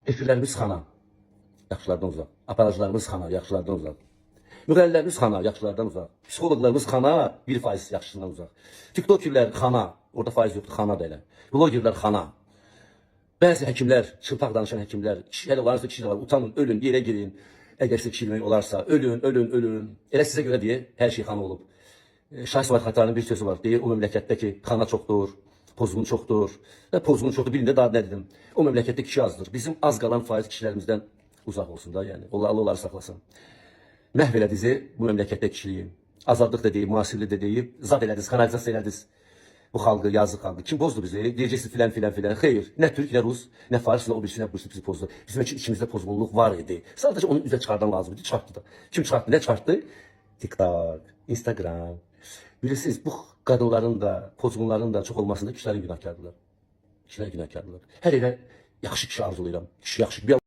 Efirlərimiz xana, yaxşılardan uzaq. Aparıcılarımız xana, yaxşılardan uzaq. Müğənnilərimiz xana, yaxşılardan uzaq. Psixologlarımız xana, 1% yaxşısından uzaq. TikTokerlər xana, orada faiz yoxdur, xana da elə. Vloggerlər xana. Bəzi həkimlər, çılpaq danışan həkimlər, hələ olarsa kişi var, utanın, ölün, yerə girin. Əgər sizə kişi olarsa, ölün, ölün, ölün. Elə sizə görə deyə hər şey xana olub. Şahis Sıvat Xatanın bir sözü var, deyir, o məmləkətdə ki, xana çoxdur, pozğun çoxdur. Və pozğun çoxdur, birində daha nə dedim, o məmləkətdə kişi azdır. Bizim az qalan faiz kişilərimizdən uzaq olsun da, yəni, Allah onları saxlasın. Məhv elədizi bu məmləkətdə kişiliyi. Azadlıq da deyib, müasirlik də deyib, zad elədiniz, kanalizasiya elədiniz bu xalqı, yazıq xalqı. Kim pozdu bizi? Deyəcəksiniz filan filan filan. Xeyr, nə Türk, nə Rus, nə Fars, nə o birisi, nə birisi bizi pozdu. Bizim içimizdə pozğunluq var idi. Sadəcə onun üzə çıxardan lazım idi, çıxartdı da. Kim çıxartdı, nə çıxartdı? TikTok, Instagram. Bilirsiniz, bu qadınların da, pozğunların da çox olmasında kişilərin günahkardılar. Kişilər günahkardılar. Hər elə yaxşı kişi arzulayıram. Kişi yaxşı.